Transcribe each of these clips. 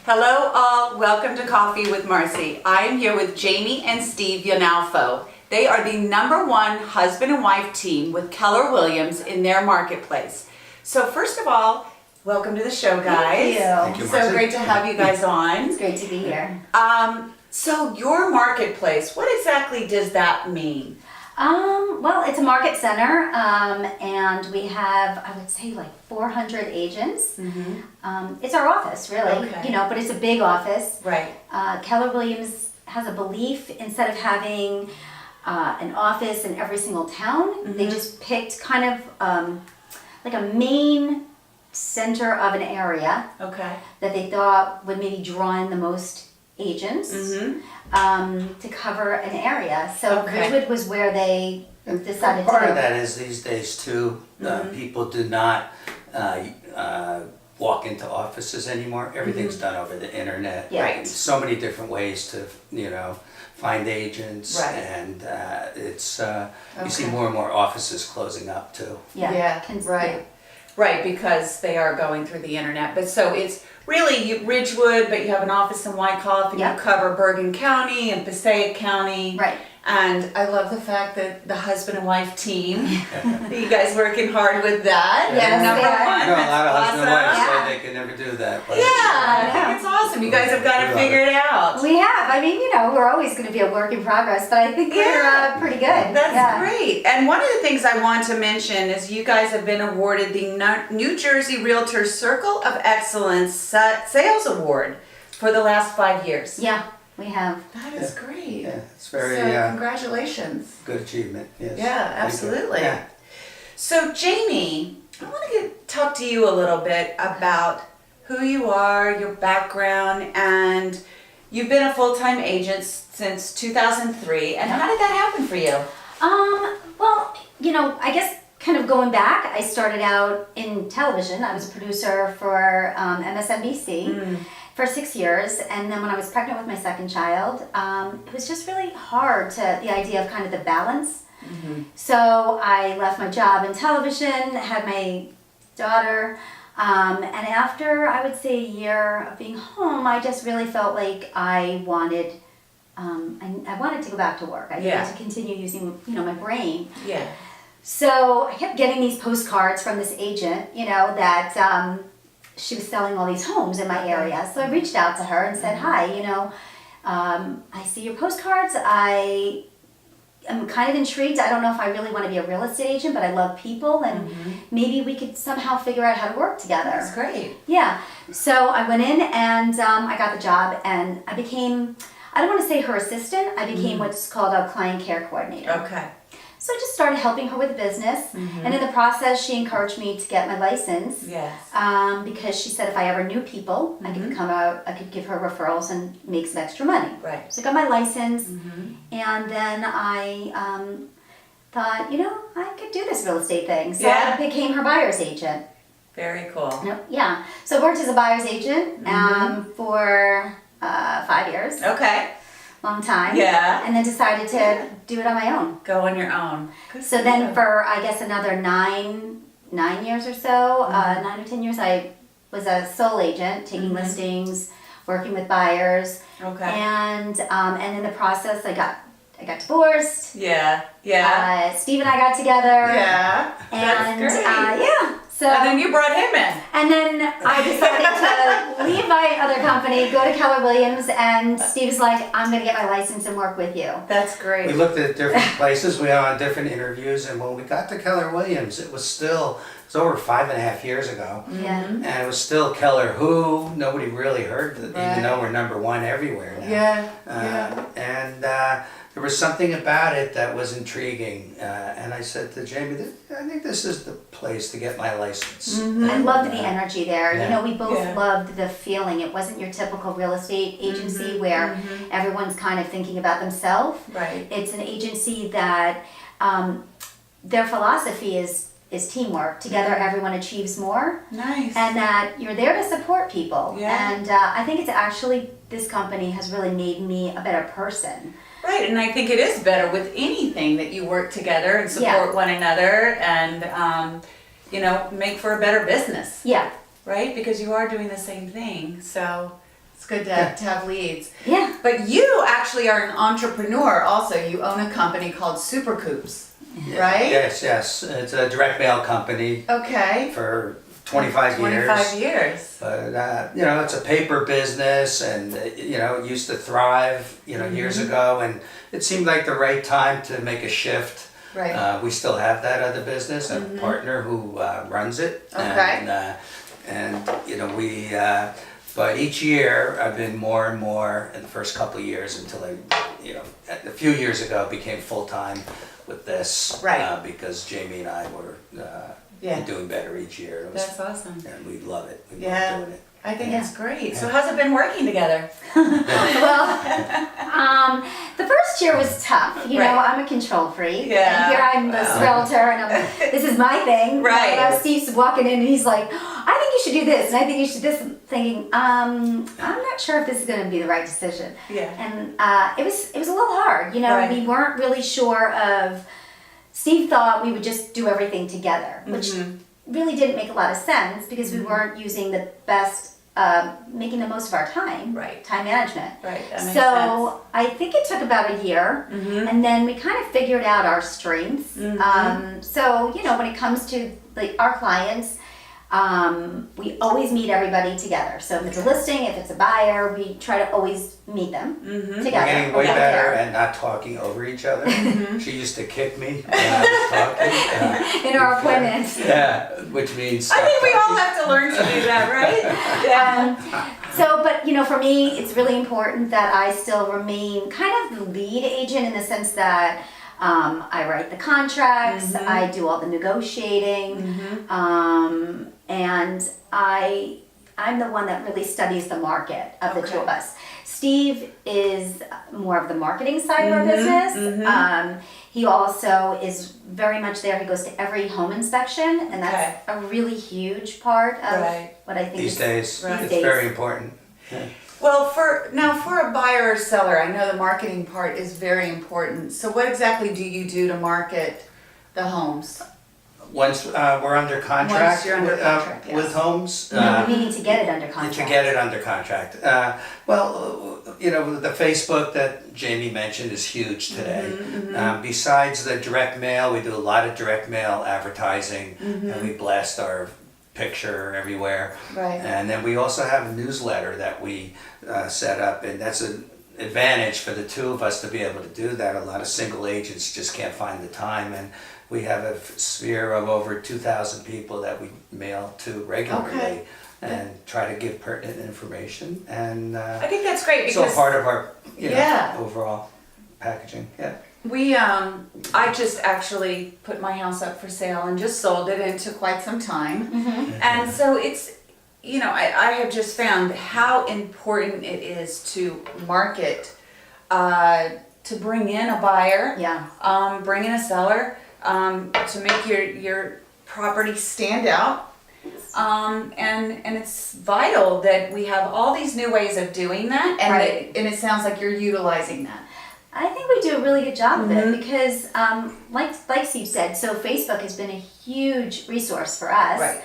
Hello all, welcome to Coffee with Marci. I am here with Jamie and Steve Yanalfo. They are the #1 husband and wife team with Keller Williams in their marketplace. So first of all, welcome to the show, guys. Thank you, So Marci. great to have you guys on. It's great to be here. So your marketplace, what exactly does that mean? Well, it's a market center, and we have, I would say, like 400 agents. It's our office, really, Okay. but it's a big office. Right. Keller Williams has a belief, instead of having an office in every single town, they just picked kind of like a main center of an area Okay. that they thought would maybe draw in the most agents to cover an area. So Okay. Ridgewood was where they decided Part to. of that is these days too, people do not walk into offices anymore. Everything's done over the internet. Yeah. Right. So many different ways to, find agents, Right. and it's you see Okay. more and more offices closing up too. Yeah, right. Right, because they are going through the internet. But so it's really Ridgewood, but you have an office in Wyckoff, and Yep. you cover Bergen County and Passaic County. Right. And I love the fact that the husband and wife team, you guys working hard with that. Yes, Number they are. one, I know a lot of that's husband and wives awesome. Yeah. say they can never do that. But Yeah, I think it's awesome. You guys have got We it love figured out. We have. I mean, we're always going to be a work in progress, but I think we're Yeah. pretty good. That's Yeah. great. And one of the things I want to mention is you guys have been awarded the New Jersey Realtors Circle of Excellence Sales Award for the last 5 years. Yeah, we have. That is great. yeah, it's very So congratulations. good achievement. Yes. Yeah, Thank you. absolutely. Yeah. So Jamie, I want to talk to you a little bit about who you are, your background, and you've been a full-time agent since 2003. And how did that happen for you? Well, I guess kind of going back, I started out in television. I was a producer for MSNBC for 6 years, and then when I was pregnant with my second child, it was just really hard the idea of kind of the balance. So I left my job in television, had my daughter, and after I would say a year of being home, I just really felt like I wanted to go back to work. I needed to continue using, my brain. Yeah. So I kept getting these postcards from this agent, that she was selling all these homes in my area. So I reached out to her and said, hi, I see your postcards. I'm kind of intrigued. I don't know if I really want to be a real estate agent, but I love people, and maybe we could somehow figure out how to work together. That's great. Yeah. So I went in and I got the job, and I became, I don't want to say her assistant, I became what's called a client care coordinator. Okay. So I just started helping her with the business, and in the process, she encouraged me to get my license. Yes. Because she said if I ever knew people, I could come out, I could give her referrals and make some extra money. Right. So I got my license, and then I thought, I could do this real estate thing. So I became her buyer's agent. Very cool. Yeah. So I worked as a buyer's agent for 5 years. Okay. Long time. Yeah. And then decided to do it on my own. Go on your own. Good So for then you. for, I guess, another nine years or so, 9 or 10 years, I was a sole agent, taking listings, working with buyers. Okay. And in the process, I got divorced. Yeah. Yeah. Steve and I got together. Yeah. And That's great. yeah. So And then you brought him in. and then I decided to leave my other company, go to Keller Williams, and Steve's like, I'm going to get my license and work with you. That's great. We looked at different places, we went on different interviews, and when we got to Keller Williams, it was over 5.5 years ago. Yeah. And it was still Keller who nobody really heard, Right. even though we're #1 everywhere now. Yeah. And there was something about it that was intriguing. And I said to Jamie, I think this is the place to get my license. I loved the energy there. Yeah. We both Yeah. loved the feeling. It wasn't your typical real estate agency where everyone's kind of thinking about themselves. Right. It's an agency that their philosophy is teamwork. Together, everyone achieves more. Nice. And that you're there to support people. Yeah. And I think it's actually, this company has really made me a better person. Right, and I think it is better with anything that you work together and support one another and, make for a better business, Yeah. right? Because you are doing the same thing. So It's good to have leads. Yeah. But you actually are an entrepreneur also. You own a company called Super Coops, right? Yes. It's a direct mail company Okay. for 25 years. 25 years. But, it's a paper business and, it used to thrive, years ago. And it seemed like the right time to make a shift. Right. We still have that other business, a partner who runs it. Okay. But each year I've been more and more in the first couple of years until a few years ago became full-time with this. Right. Because Jamie and I were doing better each year. That's awesome. And we love it. We Yeah. love doing it. I think it's great. So how's it been working together? Well, the first year was tough. You know, Right. I'm a control freak. Yeah. And here I'm this realtor, and this is my thing. Right. And Steve's walking in, and he's like, "I think you should do this, and I think you should do this." I'm thinking, I'm not sure if this is going to be the right decision. Yeah. And it was a little hard. You know, Right. we weren't really sure of. Steve thought we would just do everything together, which really didn't make a lot of sense because we weren't using the best. Making the most of our time, Right. time management. Right. That makes So sense. I think it took about a year, and then we kind of figured out our strengths. So when it comes to our clients, we always meet everybody together. So if it's a listing, if it's a buyer, we try to always meet them We're together. getting way Yeah. better at not talking over each other. She used to kick me when I was talking. In our appointments. Yeah, which means. I think we all have to learn to do that, right? Yeah. But for me, it's really important that I still remain kind of the lead agent in the sense that I write the contracts, I do all the negotiating, and I'm the one that really studies the market of the two of us. Steve is more of the marketing side of our business. He also is very much there. He goes to every home inspection, and that's a really huge part of what I think These days, Right. it's very important. Yeah. Well, for a buyer or seller, I know the marketing part is very important. So what exactly do you do to market the homes? Once we're under contract, Once you're under contract, yes. with homes, we need to get it under contract. to get it under contract. The Facebook that Jamie mentioned is huge today. Besides the direct mail, we do a lot of direct mail advertising, and we blast our picture everywhere. Right. And then we also have a newsletter that we set up, and that's an advantage for the two of us to be able to do that. A lot of single agents just can't find the time, and we have a sphere of over 2,000 people that we mail to regularly and try to give pertinent information. And I think that's great it's all because part of our Yeah. overall packaging. Yeah. we I just actually put my house up for sale and just sold it, and it took quite some time. And so it's I have just found how important it is to market, to bring in a buyer, bring in a seller, to make your property stand out. And it's vital that we have all these new ways of doing that, and and it sounds like you're utilizing that. I think we do a really good job of it because, like Steve said, so Facebook has been a huge resource for us. Right.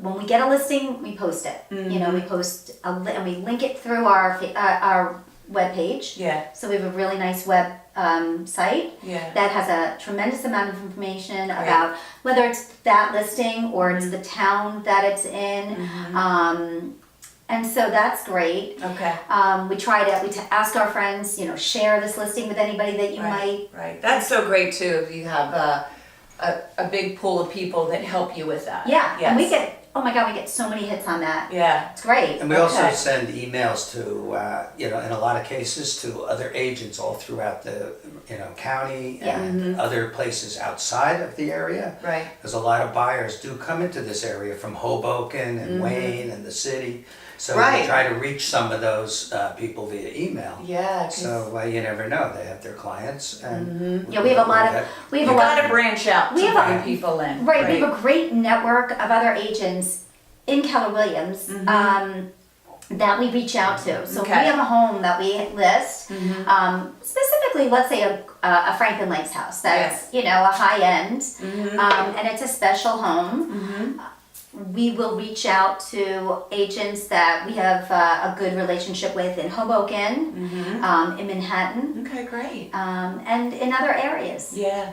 When we get a listing, we post it. We post and we link it through our web page. Yeah. So we have a really nice web site Yeah. that has a tremendous amount of information about whether it's that listing or it's the town that it's in. And so that's great. Okay. We ask our friends, share this listing with anybody that you might. Right. That's so great too. If you have a big pool of people that help you with that. Yeah. Yes. And we get so many hits on that. Yeah. It's great. And we also send emails to, in a lot of cases, to other agents all throughout the, county and other places outside of the area. Right. Because a lot of buyers do come into this area from Hoboken and Wayne and the city. So we try to reach some of those people via email. Yeah. So you never know. They have their clients. And Yeah, we have a lot of. You got to branch out We to have bring people in. Right. We have a great network of other agents in Keller Williams that we reach out to. So if we have a home that we list, specifically, let's say a Franklin Lakes house that's a high end, and it's a special home. we will reach out to agents that we have a good relationship with in Hoboken, in Manhattan, Okay, great. and in other areas. Yeah.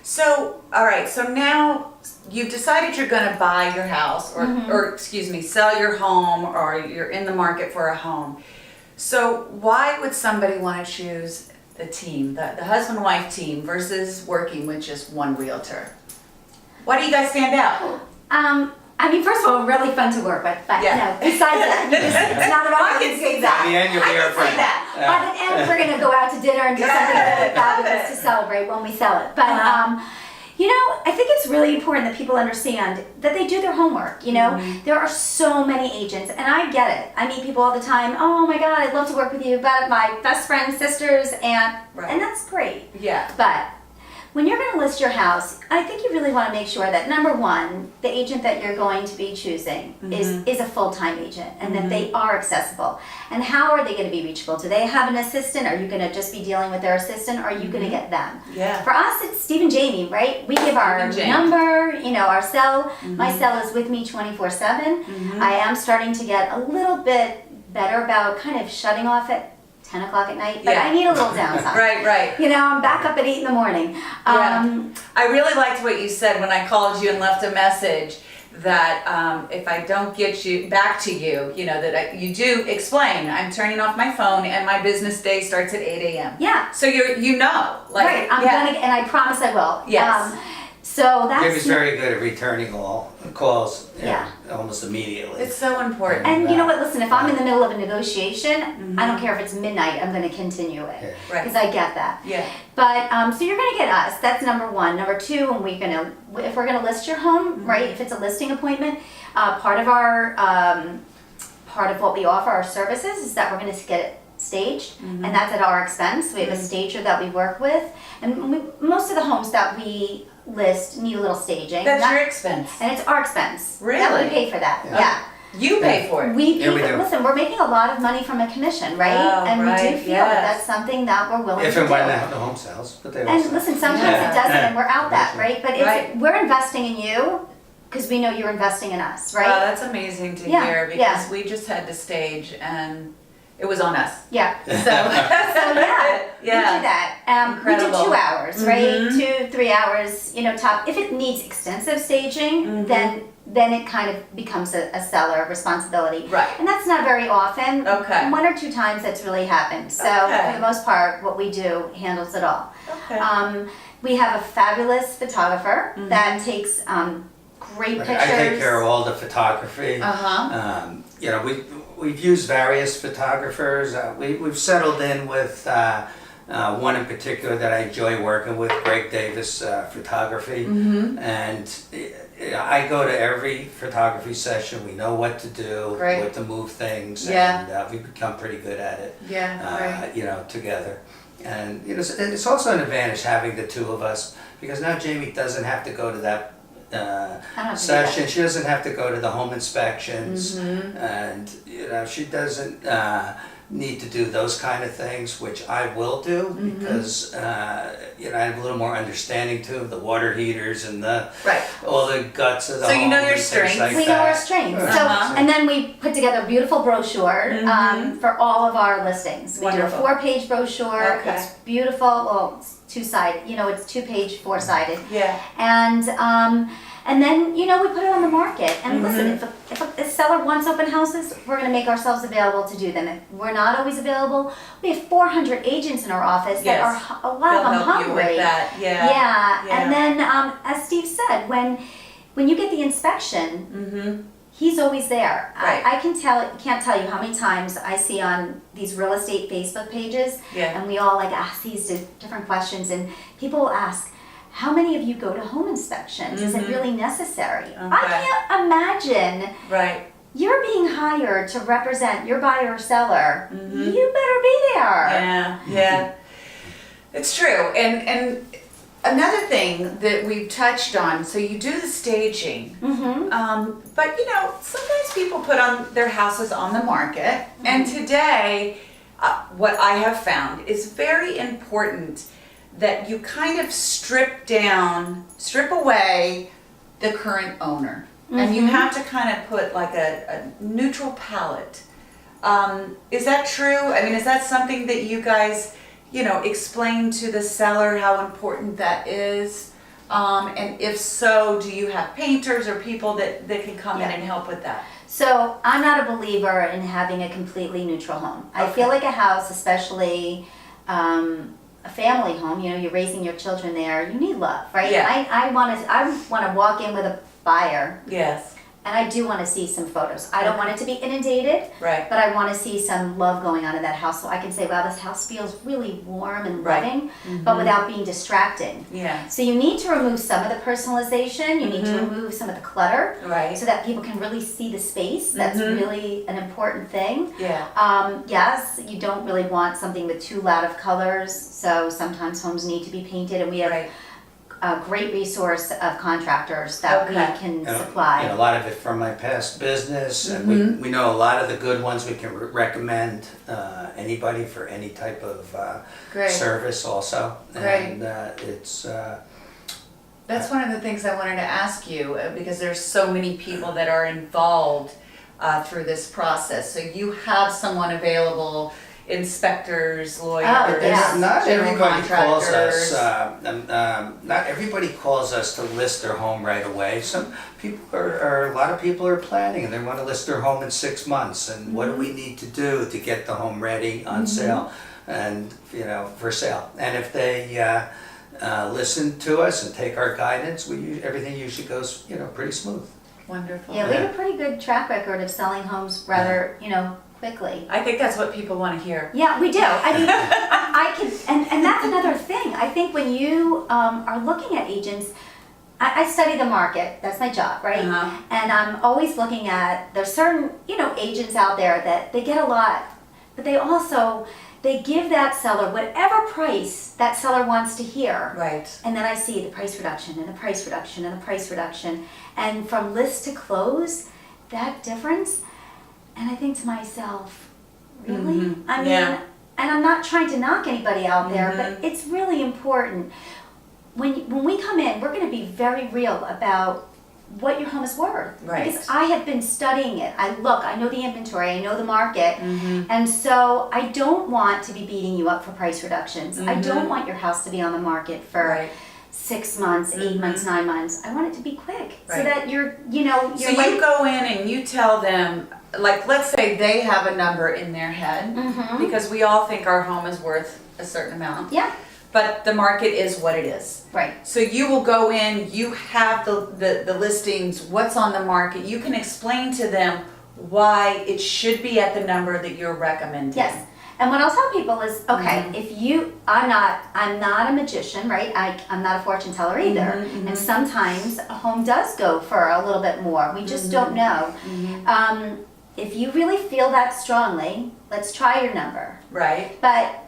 So, all right, so now you've decided you're going to buy your house or excuse me, sell your home, or you're in the market for a home. So why would somebody want to choose the team, the husband-wife team versus working with just one realtor? Why do you guys stand out? I mean, first of all, really fun to work with, but Yeah. besides that, it's not about I can see that. At the end, you'll be our friend. By the end, we're gonna go out to dinner and do something really fabulous to celebrate when we sell it. But I think it's really important that people understand that they do their homework. There are so many agents, and I get it. I meet people all the time. Oh my God, I'd love to work with you, but my best friend's sisters, and that's great. Yeah. But when you're going to list your house, I think you really want to make sure that, number one, the agent that you're going to be choosing is a full-time agent, and that they are accessible. And how are they going to be reachable? Do they have an assistant? Are you going to just be dealing with their assistant, or are you going to get them? Yeah. For us, it's Steve and Jamie, right? We give our number, our cell. My cell is with me 24/7. I am starting to get a little bit better about kind of shutting off at 10 o'clock at night, but I need a little downtime. Right. I'm back up at 8 in the morning. I really liked what you said when I called you and left a message that if I don't get you back to you, that you do explain, I'm turning off my phone and my business day starts at 8 a.m. Yeah. So Right, I'm gonna, and I promise I will. Yes. So that's Jamie's very good at returning all calls almost immediately. It's so important. And you know what? Listen, if I'm in the middle of a negotiation, I don't care if it's midnight. I'm going to continue it because I get that. Yeah. But so you're going to get us. That's number one. Number two, if we're gonna list your home, right? If it's a listing appointment, part of what we offer our services is that we're going to get it staged, and that's at our expense. We have a stager that we work with, and most of the homes that we list need a little staging. That's your expense. And it's our expense. Really? That we pay for that. Yeah. You pay for it. We pay we do. Listen, we're making a lot of money from a commission, right? Oh, and we right, do feel yes. that that's something that we're willing If to and when do. the home sells, but they And also. listen, sometimes it doesn't, and we're out that, right? But Right. we're investing in you because we know you're investing in us, right? Wow, that's amazing to Yeah, hear because yeah. we just had to stage and it was on us. Yeah. So, So yeah, we do that. We do Incredible. 2 hours, right? 2-3 hours, top. If it needs extensive staging, then it kind of becomes a seller responsibility. Right. And that's not very often. Okay. 1 or 2 times that's really happened. So Okay. for the most part, what we do handles it all. Okay. We have a fabulous photographer that takes great pictures. I take care of all the photography. We've used various photographers. We've settled in with one in particular that I enjoy working with, Greg Davis Photography. And I go to every photography session. We know what to do, Great. what to move things, Yeah. and we've become pretty good at it. Yeah, right. Together. And it's also an advantage having the two of us because now Jamie doesn't have to go to that session. She doesn't have to go to the home inspections, and she doesn't need to do those kind of things, which I will do because I have a little more understanding too of the water heaters and all the guts of the So home. you know your and things strengths. like We know our that. strengths. Uh-huh. So, and then we put together a beautiful brochure for all of our listings. We Wonderful. do a 4-page brochure. Okay. It's beautiful. Well, it's 2-sided. It's 2-page, 4-sided. Yeah. And then we put it on the market. And listen, if a seller wants open houses, we're going to make ourselves available to do them. If we're not always available, we have 400 agents in our office that are a lot of them They'll help hungry. you with that. Yeah. Yeah. And then, as Steve said, when you get the inspection, he's always there. Right. I can't tell you how many times I see on these real estate Facebook pages, Yeah. and we all ask these different questions, and people will ask, how many of you go to home inspections? Is it really necessary? I can't imagine. Right. You're being hired to represent your buyer or seller. You better be there. Yeah. It's true. And another thing that we've touched on, so you do the staging, but sometimes people put on their houses on the market, and today, what I have found is very important that you kind of strip away the current owner. and you have to kind of put like a neutral palette. Is that true? I mean, is that something that you guys, explain to the seller how important that is? And if so, do you have painters or people that can come in and help with that? So I'm not a believer in having a completely neutral home. I feel like a house, especially a family home, you're raising your children there, you need love, right? Yeah. I want to walk in with a buyer, Yes. and I do want to see some photos. I don't want it to be inundated, Right. but I want to see some love going on in that house, so I can say, wow, this house feels really warm and loving, but without being distracting. Yeah. So you need to remove some of the personalization, you need to remove some of the clutter, Right. so that people can really see the space. That's really an important thing. Yeah. Yes, you don't really want something with too loud of colors, so sometimes homes need to be painted, and we have Right. a great resource of contractors that we can supply. A lot of it from my past business, and we know a lot of the good ones. We can recommend anybody for any type of Great. service also. Great. And it's That's one of the things I wanted to ask you, because there's so many people that are involved through this process. So you have someone available, inspectors, lawyers, yeah. not general everybody calls contractors. us. Not everybody calls us to list their home right away. Some people a lot of people are planning and they want to list their home in 6 months. And what do we need to do to get the home ready on sale and for sale? And if they listen to us and take our guidance, everything usually goes pretty smooth. Wonderful. Yeah, we have a pretty good track record of selling homes rather, quickly. I think that's what people want to hear. Yeah, we do. I mean, I can, and that's another thing. I think when you are looking at agents, I study the market. That's my job, right? And I'm always looking at, there's certain, agents out there that they get a lot, but they give that seller whatever price that seller wants to hear. Right. And then I see the price reduction and the price reduction and the price reduction. And from list to close, that difference, and I think to myself, really? I mean, and I'm not trying to knock anybody out there, but it's really important. When we come in, we're going to be very real about what your home is worth. Right. Because I have been studying it. I know the inventory, I know the market, and so I don't want to be beating you up for price reductions. I don't want your house to be on the market for 6 months, 8 months, 9 months. I want it to be quick, so that you're So you go in and you tell them, like, let's say they have a number in their head, because we all think our home is worth a certain amount. Yeah. But the market is what it is. Right. So you will go in, you have the listings, what's on the market. You can explain to them why it should be at the number that you're recommending. Yes. And what I'll tell people is, okay, I'm not a magician, right? I'm not a fortune teller either. And sometimes a home does go for a little bit more. We just don't know. If you really feel that strongly, let's try your number. Right. But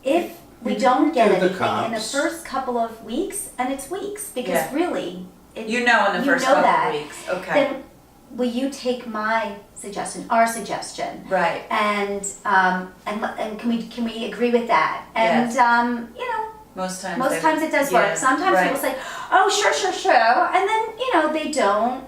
if we don't get do the anything in the comps. first couple of weeks, and it's weeks, because really, in the first couple of weeks. Okay. then will you take my suggestion, our suggestion? Right. And can we agree with that? And Most times. most times it does work. Sometimes people say, "Oh, sure," and then they don't.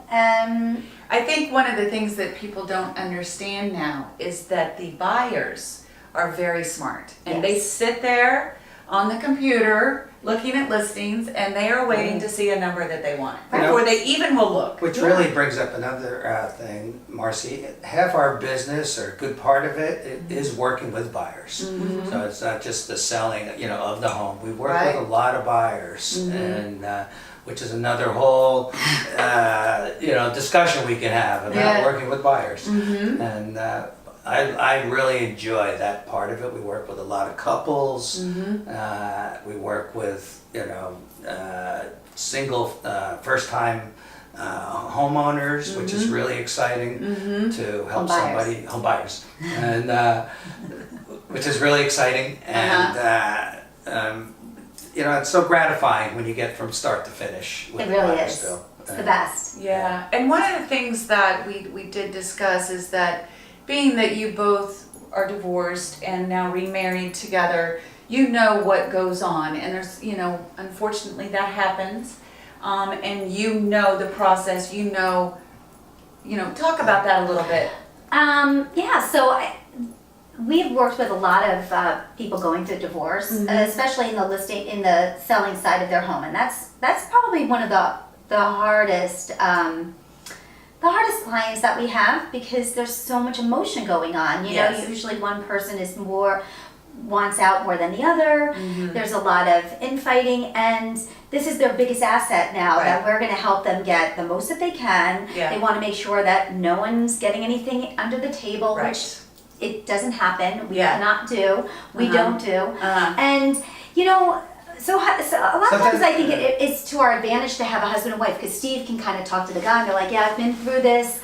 I think one of the things that people don't understand now is that the buyers are very smart, and they sit there on the computer looking at listings, and they are waiting to see a number that they want before they even will look. Which really brings up another thing, Marci. Half our business, or a good part of it, is working with buyers. So it's not just the selling, of the home. We work with a lot of buyers, and which is another whole, discussion we can have about working with buyers. And I really enjoy that part of it. We work with a lot of couples. We work with single first-time homeowners, which is really exciting to help somebody, home buyers, and which is really exciting, and it's so gratifying when you get from start to finish with It really buyers is. still. It's the best. Yeah, and one of the things that we did discuss is that being that you both are divorced and now remarried together, you know what goes on, and there's, unfortunately that happens. and you know the process, talk about that a little bit. Yeah, so we've worked with a lot of people going through divorce, especially in the selling side of their home, and that's probably one of the hardest clients that we have, because there's so much emotion going on. You know, usually one person wants out more than the other. There's a lot of infighting, and this is their biggest asset now, that we're going to help them get the most that they can. They want to make sure that no one's getting anything under the table, which it doesn't happen. We cannot do. We don't do. And so a lot of times I think it's to our advantage to have a husband and wife, because Steve can kind of talk to the guy and be like, yeah, I've been through this.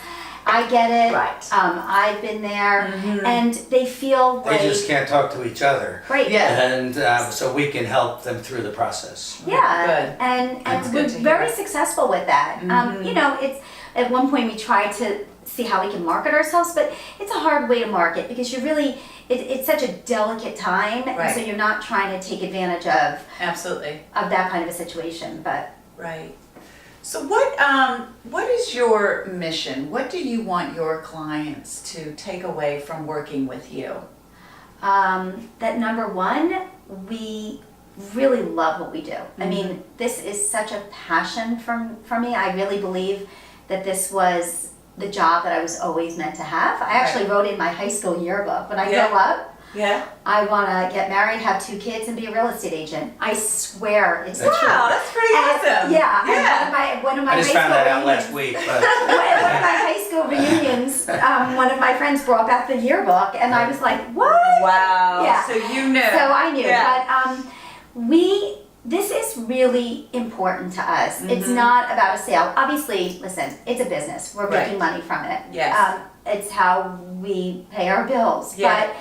I get it. Right. I've been there. And they feel like... They just can't talk to each other. Right. Yeah. And so we can help them through the process. Yeah. Good. And we're very successful with that. It's at one point we tried to see how we can market ourselves, but it's a hard way to market, because you're really... It's such a delicate time, and so you're not trying to take advantage of that kind of a situation. But So what is your mission? What do you want your clients to take away from working with you? That number one, we really love what we do. I mean, this is such a passion for me. I really believe that this was the job that I was always meant to have. I actually wrote in my high school yearbook, when I grow up, I want to get married, have 2 kids, and be a real estate agent. I swear it's the truth. Wow, that's pretty awesome. And one of my I just high found school that out last reunions- week. But one of my high school reunions, one of my friends brought back the yearbook, and I was like, what? Wow. Yeah. So you knew. So I knew, Yeah. but this is really important to us. It's not about a sale. Obviously, listen, it's a business. We're making money from it. Yes. It's how we pay our bills. Yeah. But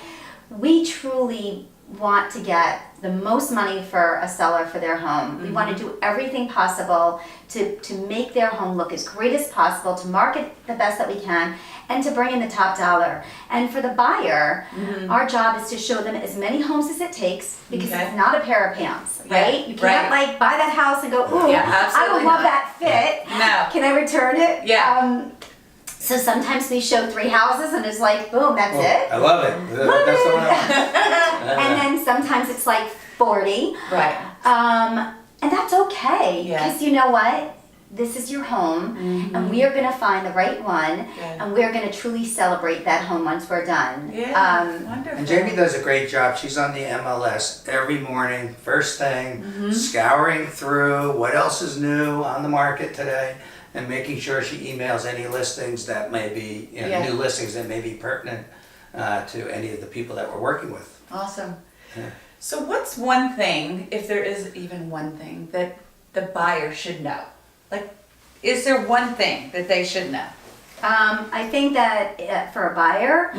we truly want to get the most money for a seller for their home. We want to do everything possible to make their home look as great as possible, to market the best that we can, and to bring in the top dollar. And for the buyer, our job is to show them as many homes as it takes, because it's not a pair of pants, right? You can't like buy that house and go, ooh, I don't love that fit. No. Can I return it? Yeah. So sometimes we show 3 houses and it's like, boom, that's it. I love it. That's the one I want. And then sometimes it's like 40. Right. And that's okay. Yeah. Because you know what? This is your home, and we are going to find the right one, and we're going to truly celebrate that home once we're done. Wonderful. And Jamie does a great job. She's on the MLS every morning, first thing, scouring through what else is new on the market today, and making sure she emails any listings that may be, new listings that may be pertinent to any of the people that we're working with. Awesome. Yeah. So what's one thing, if there is even one thing, that the buyer should know? Like, is there one thing that they should know? I think that for a buyer,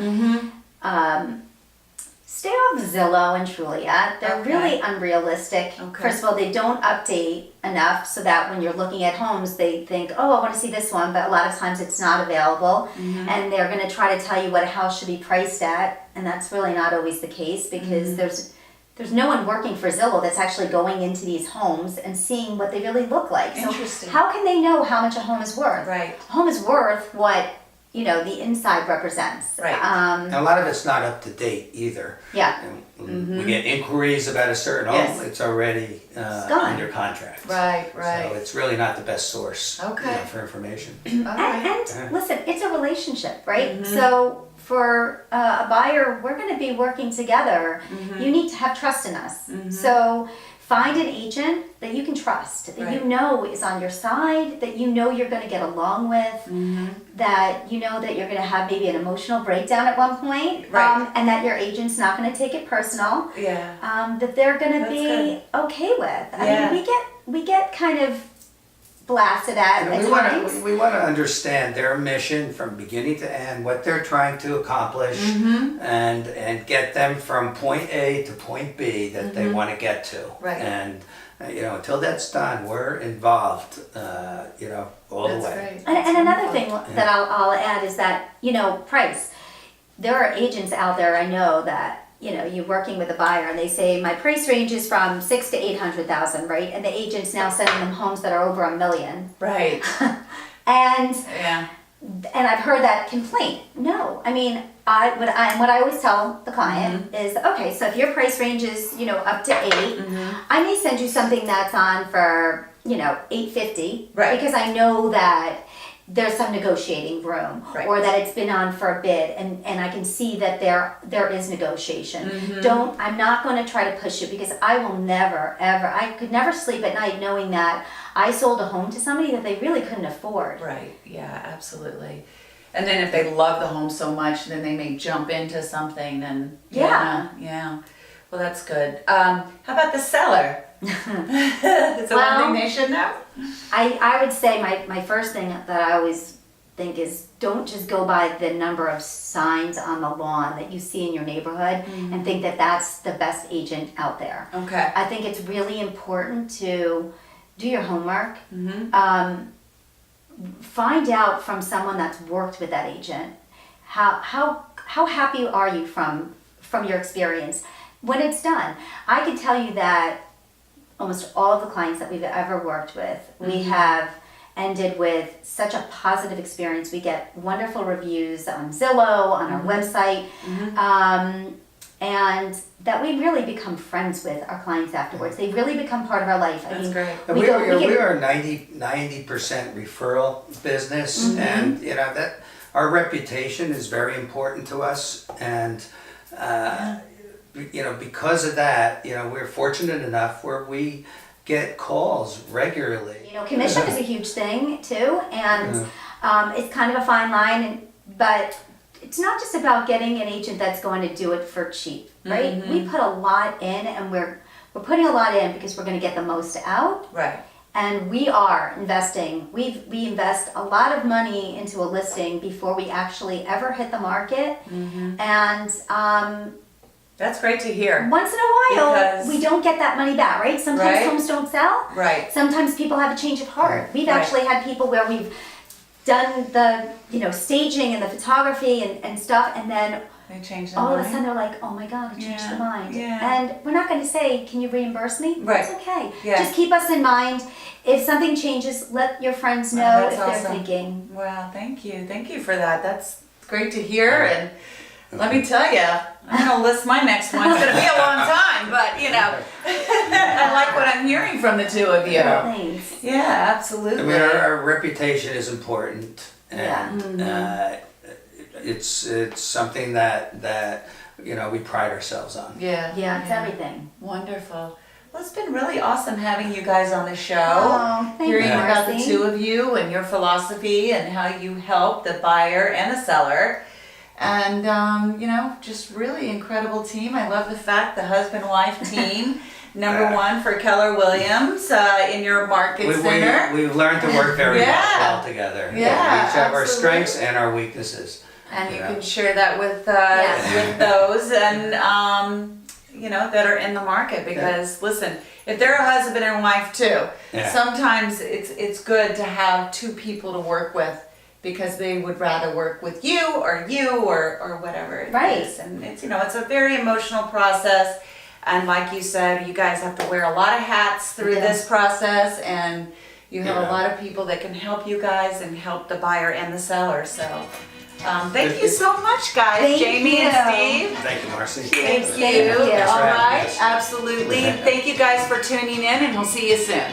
stay off Zillow and Trulia. They're really unrealistic. First of all, they don't update enough so that when you're looking at homes, they think, oh, I want to see this one, but a lot of times it's not available. And they're going to try to tell you what a house should be priced at, and that's really not always the case, because there's no one working for Zillow that's actually going into these homes and seeing what they really look like. Interesting. So how can they know how much a home is worth? Right. A home is worth what the inside represents. Right. And a lot of it's not up to date either. Yeah. We get inquiries about a certain home, it's already gone. under contract. Right. So it's really not the best source for information. And listen, it's a relationship, right? So for a buyer, we're going to be working together. You need to have trust in us. So find an agent that you can trust, that you know is on your side, that you know you're going to get along with, that you know that you're going to have maybe an emotional breakdown at one point, and that your agent's not going to take it personal. That they're going to be okay with. I mean, we get kind of blasted at times. We want to understand their mission from beginning to end, what they're trying to accomplish, and get them from point A to point B that they want to get to. And until that's done, we're involved. All the way. And another thing that I'll add is that price. There are agents out there I know that you're working with a buyer and they say my price range is from 6 to 800,000, right? And the agent's now sending them homes that are over $1 million. Right. And Yeah. I've heard that complaint. No, I mean, what I always tell the client is, okay, so if your price range is, up to 8, I may send you something that's on for, 850, Right. because I know that there's some negotiating room, Right. or that it's been on for a bid, and I can see that there is negotiation. I'm not going to try to push it, because I will never, ever, I could never sleep at night knowing that I sold a home to somebody that they really couldn't afford. Right, yeah, absolutely. And then if they love the home so much, then they may jump into something and yeah. Well, that's good. How about the seller? Is there Well, one thing they should know? I would say my first thing that I always think is, don't just go by the number of signs on the lawn that you see in your neighborhood and think that that's the best agent out there. Okay. I think it's really important to do your homework. Find out from someone that's worked with that agent, how happy are you from your experience when it's done. I can tell you that almost all of the clients that we've ever worked with, we have ended with such a positive experience. We get wonderful reviews on Zillow, on our website, and that we really become friends with our clients afterwards. They really become part of our life. That's great. And we are a 90% referral business, and that our reputation is very important to us, and because of that, we're fortunate enough where we get calls regularly. Commission is a huge thing too, and it's kind of a fine line, but it's not just about getting an agent that's going to do it for cheap, right? We put a lot in, and we're putting a lot in because we're going to get the most out. Right. And we are investing. We invest a lot of money into a listing before we actually ever hit the market, and That's great to hear. once in a while, Because- we don't get that money back, right? Sometimes Right. homes don't sell. Right. Sometimes people have a change of heart. We've Right. actually had people where we've done the, staging and the photography and stuff, and then They changed their all of a mind. sudden they're like, oh my God, I changed Yeah, the mind. yeah. And we're not going to say, can you reimburse me? Right. It's okay. Yeah. Just keep us in mind. If something changes, let your friends know that's if they're awesome. thinking. Wow, thank you. Thank you for that. That's great to hear. And let me tell you, I'm going to list my next one. It's going to be a long time, but I like what I'm hearing from the two of you. Thanks. Yeah, absolutely. I mean, our reputation is important, and it's something that we pride ourselves on. Yeah. Yeah, it's everything. Wonderful. Well, it's been really awesome having you guys on the show. Oh, thank Hearing you, about the Marci. two of you and your philosophy and how you help the buyer and the seller. And, just really incredible team. I love the fact the husband-wife team, number one for Keller Williams in your market center. We've learned to work very well together. Yeah, We each have our absolutely. strengths and our weaknesses. And you Yeah. can share that with Yes. with those and that are in the market, because listen, if they're a husband and wife too, Yeah. sometimes it's good to have two people to work with, because they would rather work with you or whatever it Right. is. And it's a very emotional process, and like you said, you guys have to wear a lot of hats through Yeah. this process, and you have Yeah. a lot of people that can help you guys and help the buyer and the seller. So thank you so much, guys. Thank Jamie you. and Steve. Thank you, Marci. Thank you. Thank you. Thanks for All having right. us. Absolutely. Thank you guys for tuning in, and we'll see you soon.